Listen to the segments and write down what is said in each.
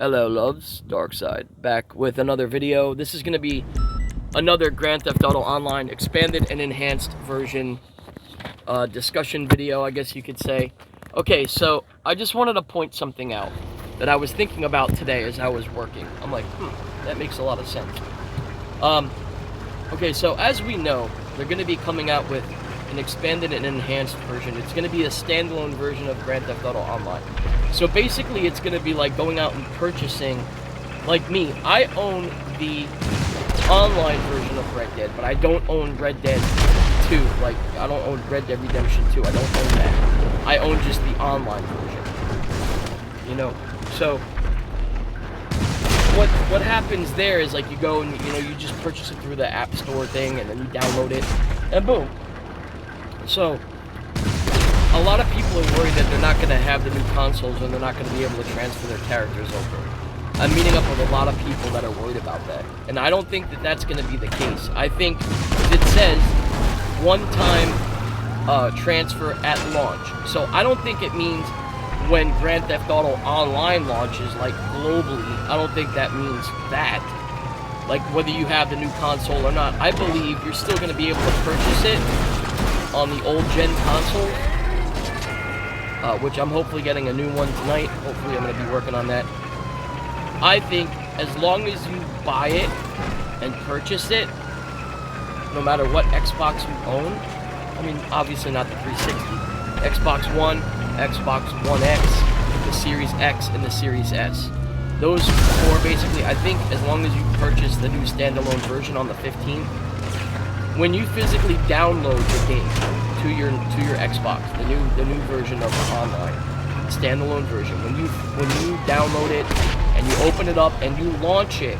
Hello loves, Dark Side, back with another video. This is going to be another Grand Theft Auto Online expanded and enhanced version discussion video, I guess you could say. Okay, so I just wanted to point something out that I was thinking about today as I was working. I'm like, that makes a lot of sense. Okay, so as we know, they're going to be coming out with an expanded and enhanced version. It's going to be a standalone version of Grand Theft Auto Online. So basically, it's going to be like going out and purchasing, like me. I own the online version of Red Dead, but I don't own Red Dead 2. Like, I don't own Red Dead Redemption 2. I don't own that. I own just the online version. You know, so what happens there is like you go and you just purchase it through the App Store thing, and then you download it, and boom. So a lot of people are worried that they're not going to have the new consoles and they're not going to be able to transfer their characters over. I'm meeting up with a lot of people that are worried about that, and I don't think that that's going to be the case. I think it says one-time transfer at launch, so I don't think it means when Grand Theft Auto Online launches, like globally. I don't think that means that, like whether you have the new console or not. I believe you're still going to be able to purchase it on the old gen console, which I'm hopefully getting a new one tonight. Hopefully I'm going to be working on that. I think as long as you buy it and purchase it, no matter what Xbox you own, I mean obviously not the 360, Xbox One, Xbox One X, the Series X, and the Series S. Those four basically, I think as long as you purchase the new standalone version on the 15th, when you physically download the game to your Xbox, the new version of the online standalone version, when you download it and you open it up and you launch it,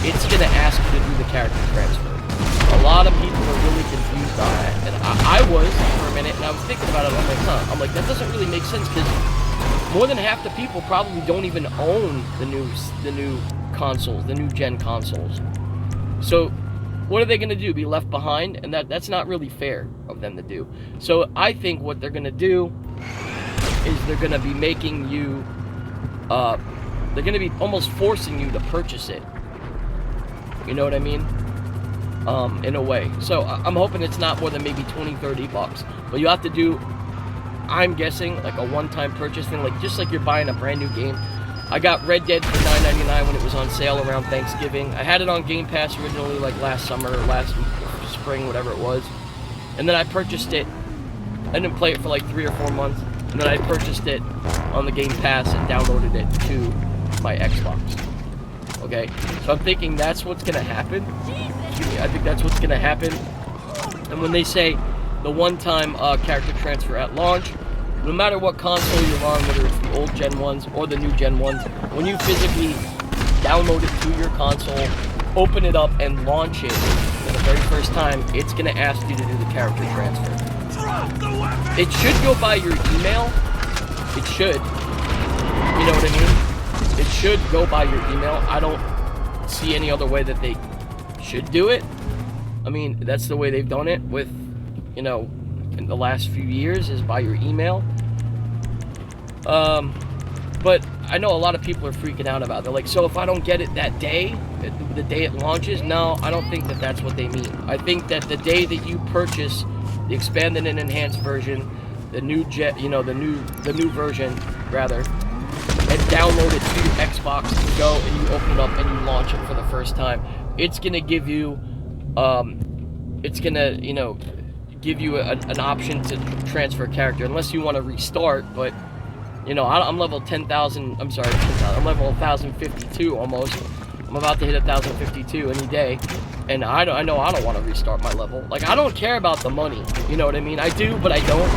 it's gonna ask you to do the character transfer. A lot of people are really confused on that, and I was for a minute, and I was thinking about it. I'm like, that doesn't really make sense because more than half the people probably don't even own the new consoles, the new gen consoles. So what are they going to do? Be left behind? And that's not really fair of them to do. So I think what they're going to do is they're going to be making you, they're going to be almost forcing you to purchase it. You know what I mean? In a way. So I'm hoping it's not more than maybe 20, 30 bucks. But you have to do, I'm guessing, like a one-time purchase thing, like just like you're buying a brand new game. I got Red Dead for $9.99 when it was on sale around Thanksgiving. I had it on Game Pass originally, like last summer, or last spring, whatever it was. And then I purchased it. I didn't play it for like 3 or 4 months. And then I purchased it on the Game Pass and downloaded it to my Xbox. Okay? So I'm thinking that's what's going to happen. Excuse me, I think that's what's going to happen. And when they say the one-time character transfer at launch, no matter what console you're on, whether it's the old gen ones or the new gen ones, when you physically download it to your console, open it up and launch it for the very first time, it's going to ask you to do the character transfer. It should go by your email. It should. You know what I mean? It should go by your email. I don't see any other way that they should do it. I mean, that's the way they've done it with, in the last few years, is by your email. But I know a lot of people are freaking out about it. They're like, so if I don't get it that day, the day it launches? No, I don't think that that's what they mean. I think that the day that you purchase the expanded and enhanced version, the new the new version rather, and download it to your Xbox, you go and you open it up and you launch it for the first time, it's gonna give you, give you an option to transfer character, unless you want to restart. But I'm level 10,000. I'm sorry, 10,000. I'm level 1,052 almost. I'm about to hit 1,052 any day, and I know I don't want to restart my level. Like, I don't care about the money. You know what I mean? I do, but I don't.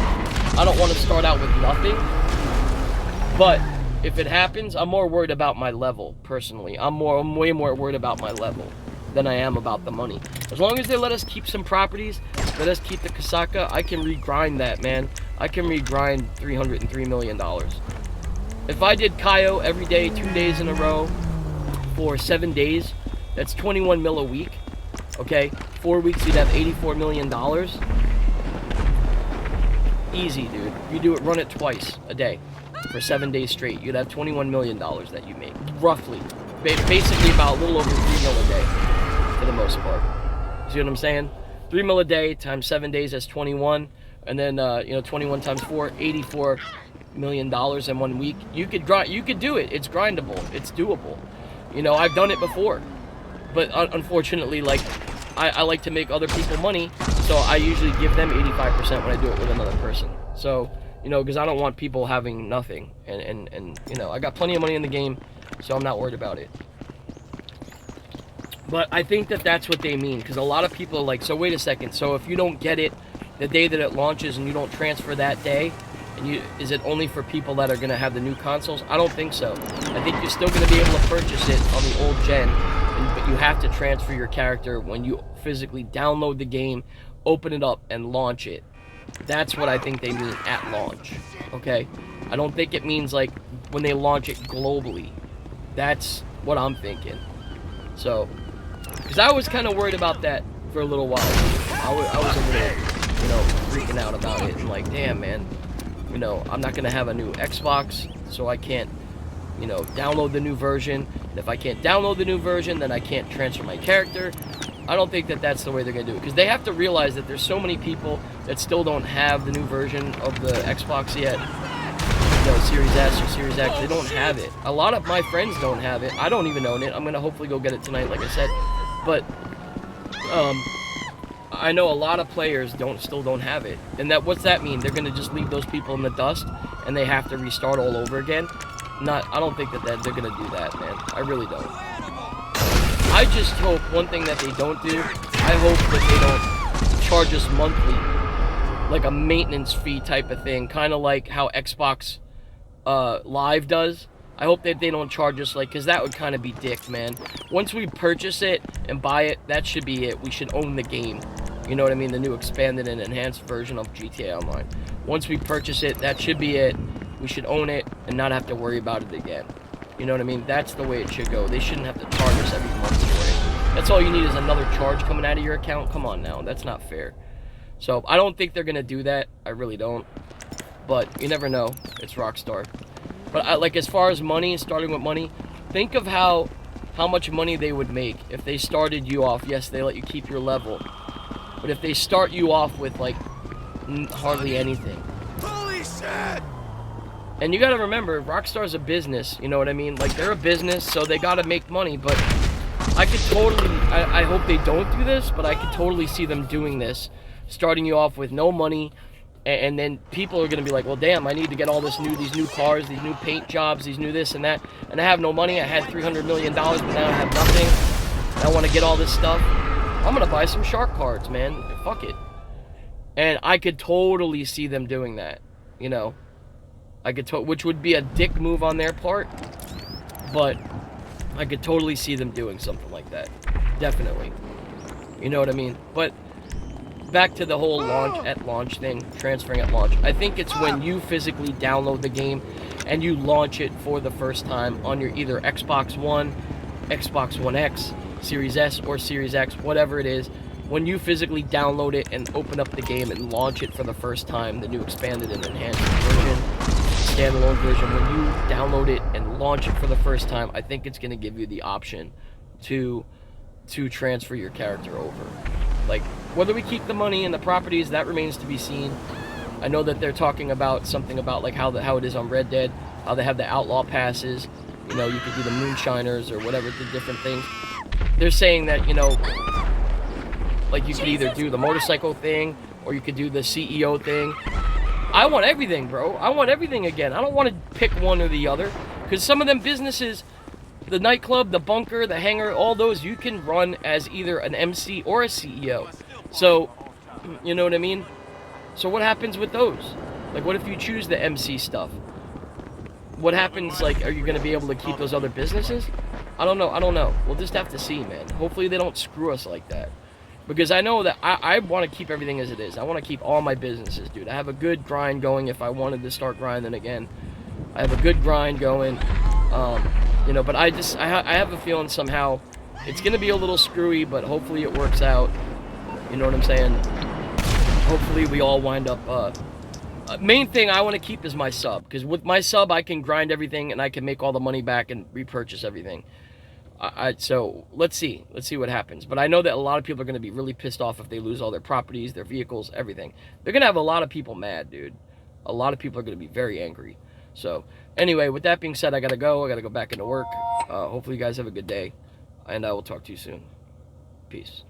I don't want to start out with nothing. But if it happens, I'm more worried about my level personally. I'm way more worried about my level than I am about the money. As long as they let us keep some properties, let us keep the Kasaka, I can regrind that, man. I can regrind $303 million. If I did Kaio every day, 2 days in a row, for 7 days, that's 21 mil a week. Okay, 4 weeks you'd have $84 million. Easy, dude. You do it, run it twice a day. for 7 days straight, you'd have $21 million that you make, roughly. Basically about a little over $3 million a day, for the most part. You see what I'm saying? $3 million a day times 7 days, that's 21, and then 21 times 4, $84 million in 1 week. You could do it. It's grindable. It's doable. I've done it before, but unfortunately, like, I like to make other people money, so I usually give them 85% when I do it with another person. So, because I don't want people having nothing, and I got plenty of money in the game, so I'm not worried about it. But I think that that's what they mean, because a lot of people are like, so wait a second, so if you don't get it the day that it launches and you don't transfer that day, is it only for people that are going to have the new consoles? I don't think so. I think you're still going to be able to purchase it on the old gen, but you have to transfer your character when you physically download the game, open it up, and launch it. That's what I think they mean at launch, okay? I don't think it means, like, when they launch it globally. That's what I'm thinking. So, because I was kind of worried about that for a little while. I was a little, freaking out about it. And like, damn, man, I'm not going to have a new Xbox, so I can't, download the new version. And if I can't download the new version, then I can't transfer my character. I don't think that that's the way they're going to do it. Because they have to realize that there's so many people that still don't have the new version of the Xbox yet. Series S or Series X, they don't have it. A lot of my friends don't have it. I don't even own it. I'm going to hopefully go get it tonight, like I said. But I know a lot of players still don't have it. And what's that mean? They're going to just leave those people in the dust and they have to restart all over again? I don't think that they're going to do that, man. I really don't. I just hope one thing that they don't do, I hope that they don't charge us monthly, like a maintenance fee type of thing, kind of like how Xbox Live does. I hope that they don't charge us, like, because that would kind of be dick, man. Once we purchase it and buy it, that should be it. We should own the game. You know what I mean? The new expanded and enhanced version of GTA Online. Once we purchase it, that should be it. We should own it and not have to worry about it again. You know what I mean? That's the way it should go. They shouldn't have to charge us every month for it. That's all you need is another charge coming out of your account. Come on now. That's not fair. So, I don't think they're going to do that. I really don't. But you never know. It's Rockstar. But like, as far as money, starting with money, think of how much money they would make if they started you off. Yes, they let you keep your level. But if they start you off with, like, hardly anything. Holy shit! And you gotta remember, Rockstar's a business, you know what I mean? Like, they're a business, so they gotta make money, but I could totally, I hope they don't do this, but I could totally see them doing this, starting you off with no money, and then people are gonna be like, well, damn, I need to get all these new cars, these new paint jobs, these new this and that, and I have no money. I had $300 million, but now I have nothing. I want to get all this stuff. I'm gonna buy some shark cards, man. Fuck it. And I could totally see them doing that, which would be a dick move on their part, but I could totally see them doing something like that. Definitely. You know what I mean? But back to the whole launch thing, transferring at launch. I think it's when you physically download the game and you launch it for the first time on your either Xbox One, Xbox One X, Series S, or Series X, whatever it is. When you physically download it and open up the game and launch it for the first time, the new expanded and enhanced version, standalone version, when you download it and launch it for the first time, I think it's going to give you the option to transfer your character over. Like, whether we keep the money and the properties, that remains to be seen. I know that they're talking about something about, like, how it is on Red Dead, how they have the outlaw passes, you could do the moonshiners or whatever, the different things. They're saying that, like, you could either do the motorcycle thing or you could do the CEO thing. I want everything, bro. I want everything again. I don't want to pick one or the other, because some of them businesses, the nightclub, the bunker, the hangar, all those, you can run as either an MC or a CEO. So, you know what I mean? So what happens with those? Like, what if you choose the MC stuff? What happens, like, are you going to be able to keep those other businesses? I don't know. We'll just have to see, man. Hopefully they don't screw us like that. Because I know that I want to keep everything as it is. I want to keep all my businesses, dude. I have a good grind going if I wanted to start grinding again. I have a good grind going. But I have a feeling somehow it's going to be a little screwy, but hopefully it works out. You know what I'm saying? Hopefully we all wind up Main thing I want to keep is my sub, because with my sub I can grind everything and I can make all the money back and repurchase everything. So let's see what happens. But I know that a lot of people are going to be really pissed off if they lose all their properties, their vehicles, everything. They're going to have a lot of people mad, dude. A lot of people are going to be very angry. So anyway, with that being said, I got to go. I got to go back into work. Hopefully you guys have a good day, and I will talk to you soon. Peace.